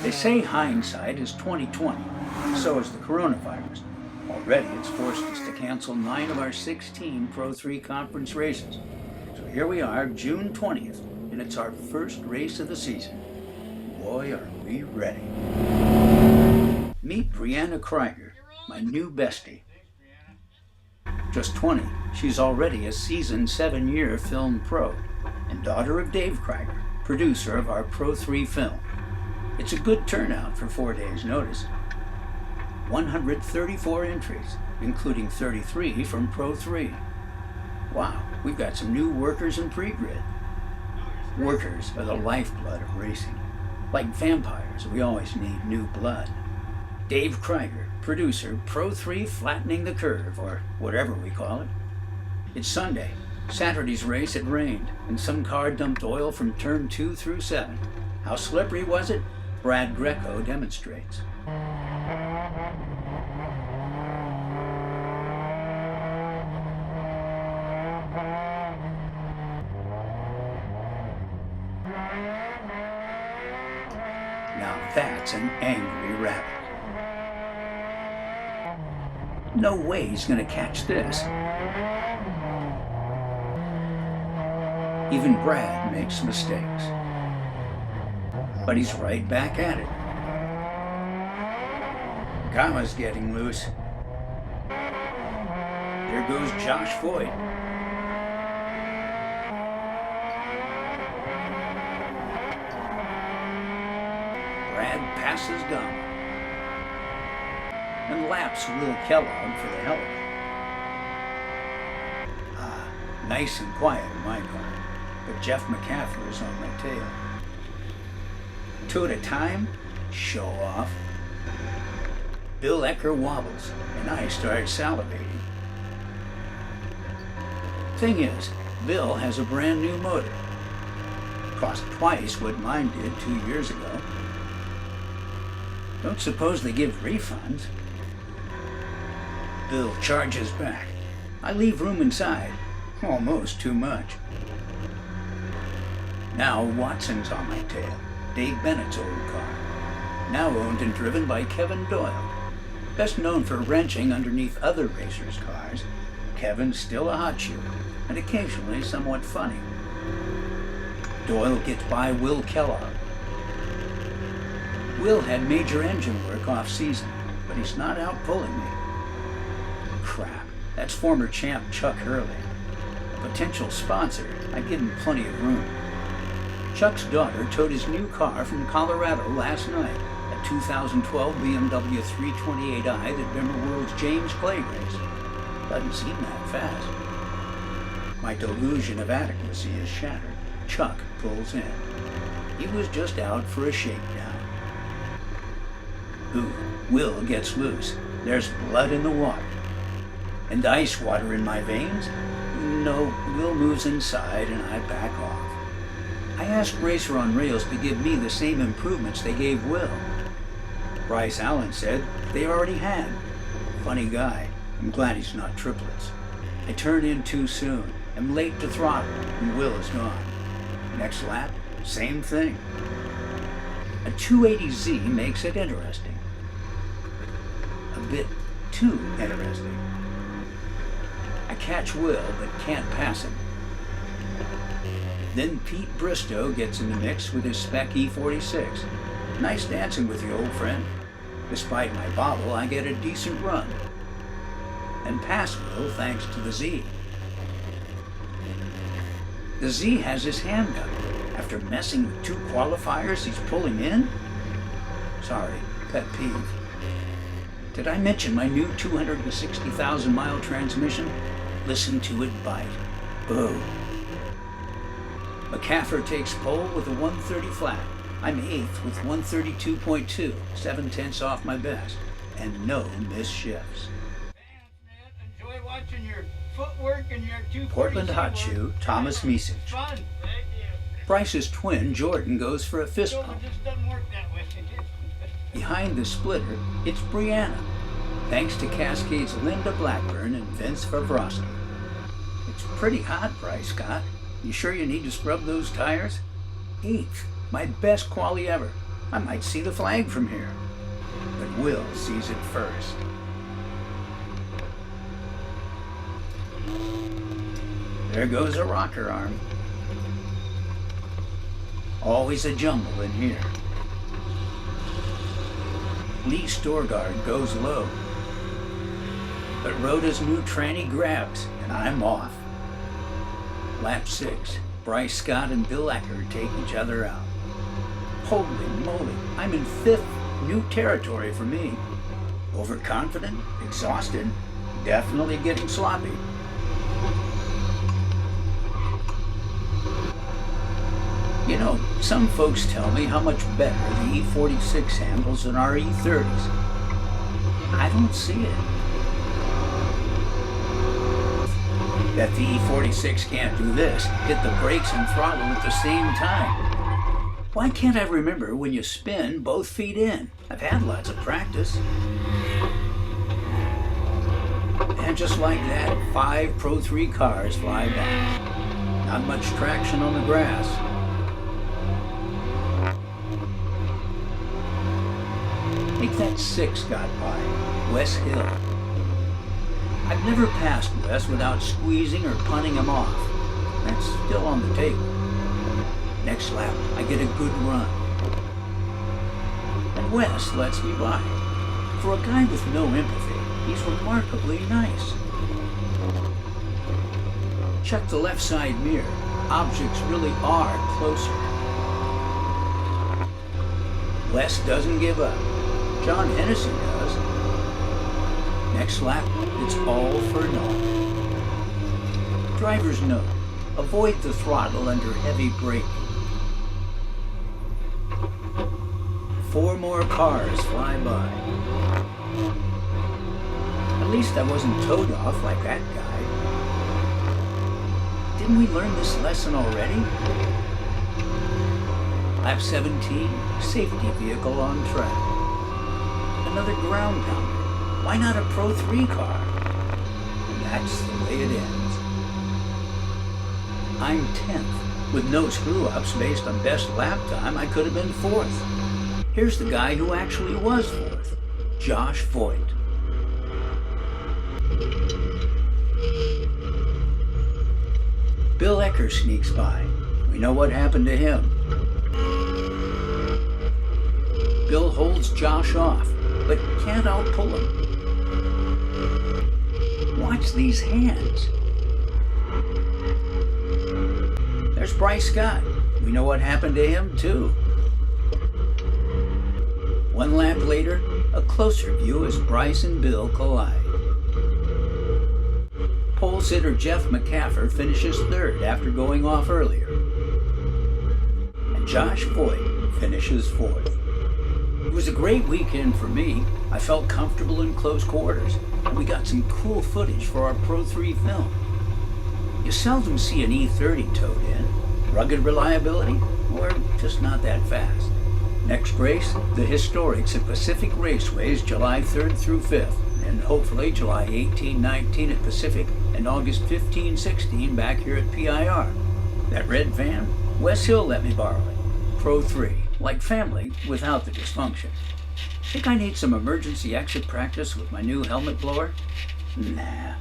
They say hindsight is 20/20. So is the coronavirus. Already it's forced us to cancel 9 of our 16 Pro3 conference races. So here we are, June 20th, and it's our first race of the season. Boy, are we ready. Meet Brianna Krieger, my new bestie. Just 20, she's already a seasoned 7-year film pro and daughter of Dave Krieger, producer of our Pro3 film. It's a good turnout for 4 days' notice. 134 entries, including 33 from Pro3. Wow, we've got some new workers in pre-grid. Workers are the lifeblood of racing. Like vampires, we always need new blood. Dave Krieger, producer, Pro3 Flattening the Curve, or whatever we call it. It's Sunday. Saturday's race it rained, and some car dumped oil from turn 2 through 7. How slippery was it? Brad Greco demonstrates. Now that's an angry rabbit. No way he's gonna catch this. Even Brad makes mistakes. But he's right back at it. Gama's getting loose. There goes Josh Foyt. Brad passes Gama and laps Will Kellogg for the hell of it. Nice and quiet in my car, but Jeff McCaffrey is on my tail. 2 at a time? Show off. Bill Ecker wobbles, and I start salivating. Thing is, Bill has a brand new motor. Cost twice what mine did 2 years ago. Don't suppose they give refunds. Bill charges back. I leave room inside, almost too much. Now Watson's on my tail, Dave Bennett's old car. Now owned and driven by Kevin Doyle. Best known for wrenching underneath other racers' cars, Kevin's still a hot shoe, and occasionally somewhat funny. Doyle gets by Will Kellogg. Will had major engine work off-season, but he's not out pulling me. Crap, that's former champ Chuck Hurley. A potential sponsor, I give him plenty of room. Chuck's daughter towed his new car from Colorado last night, a 2012 BMW 328i that Bimmer World's James Clay raced. Doesn't seem that fast. My delusion of adequacy is shattered. Chuck pulls in. He was just out for a shakedown. Ooh, Will gets loose. There's blood in the water. And ice water in my veins? No, Will moves inside and I back off. I asked Racer on Rails to give me the same improvements they gave Will. Bryce Allen said they already had. Funny guy. I'm glad he's not triplets. I turn in too soon. I'm late to throttle, and Will is gone. Next lap, same thing. A 280Z makes it interesting. A bit too interesting. I catch Will, but can't pass him. Then Pete Bristow gets in the mix with his spec E46. Nice dancing with you, old friend. Despite my bobble, I get a decent run. And pass Will thanks to the Z. The Z has his hand up. After messing with 2 qualifiers, he's pulling in? Sorry, pet peeve. Did I mention my new 260,000-mile transmission? Listen to it bite. Boo. McCaffrey takes pole with a 130 flat. I'm 8th with 132.2, 7/10 off my best, and no missed shifts. Enjoy watching your footwork and your 240 Portland hot shoe, Thomas Misich. Fun. Bryce's twin, Jordan, goes for a fist So pump. it just doesn't work that way. Behind the splitter, it's Brianna, thanks to Cascade's Linda Blackburn and Vince Favroski. It's pretty hot, Bryce Scott. You sure you need to scrub those tires? 8th, my best quali ever. I might see the flag from here. But Will sees it first. There goes a rocker arm. Always a jungle in here. Lee Storgard goes low. But Rhoda's new tranny grabs, and I'm off. Lap 6, Bryce Scott and Bill Ecker take each other out. Holy moly, I'm in 5th, new territory for me. Overconfident, exhausted, definitely getting sloppy. You know, some folks tell me how much better the E46 handles than our E30s. I don't see it. That the E46 can't do this, hit the brakes and throttle at the same time. Why can't I remember when you spin both feet in? I've had lots of practice. And just like that, 5 Pro3 cars fly by. Not much traction on the grass. I think that 6 got by, Wes Hill. I've never passed Wes without squeezing or punting him off. That's still on the table. Next lap, I get a good run. And Wes lets me by. For a guy with no empathy, he's remarkably nice. Check the left side mirror. Objects really are closer. Wes doesn't give up. John Hennessy does. Next lap, it's all for naught. Driver's note, avoid the throttle under heavy braking. 4 more cars fly by. At least I wasn't towed off like that guy. Didn't we learn this lesson already? Lap 17, safety vehicle on track. Another ground pounder. Why not a Pro3 car? And that's the way it ends. I'm 10th. With no screw-ups based on best lap time, I could have been 4th. Here's the guy who actually was 4th, Josh Voigt. Bill Ecker sneaks by. We know what happened to him. Bill holds Josh off, but can't outpull him. Watch these hands. There's Bryce Scott. We know what happened to him, too. 1 lap later, a closer view as Bryce and Bill collide. Pole sitter Jeff McCaffer finishes 3rd after going off earlier. And Josh Voigt finishes 4th. It was a great weekend for me. I felt comfortable in close quarters, and we got some cool footage for our Pro3 film. You seldom see an E30 towed in. Rugged reliability, or just not that fast. Next race, the historics at Pacific Raceways, July 3rd through 5th, and hopefully July 18-19 at Pacific, and August 15-16 back here at PIR. That red van, Wes Hill let me borrow it. Pro3, like family without the dysfunction. Think I need some emergency exit practice with my new helmet blower? Nah.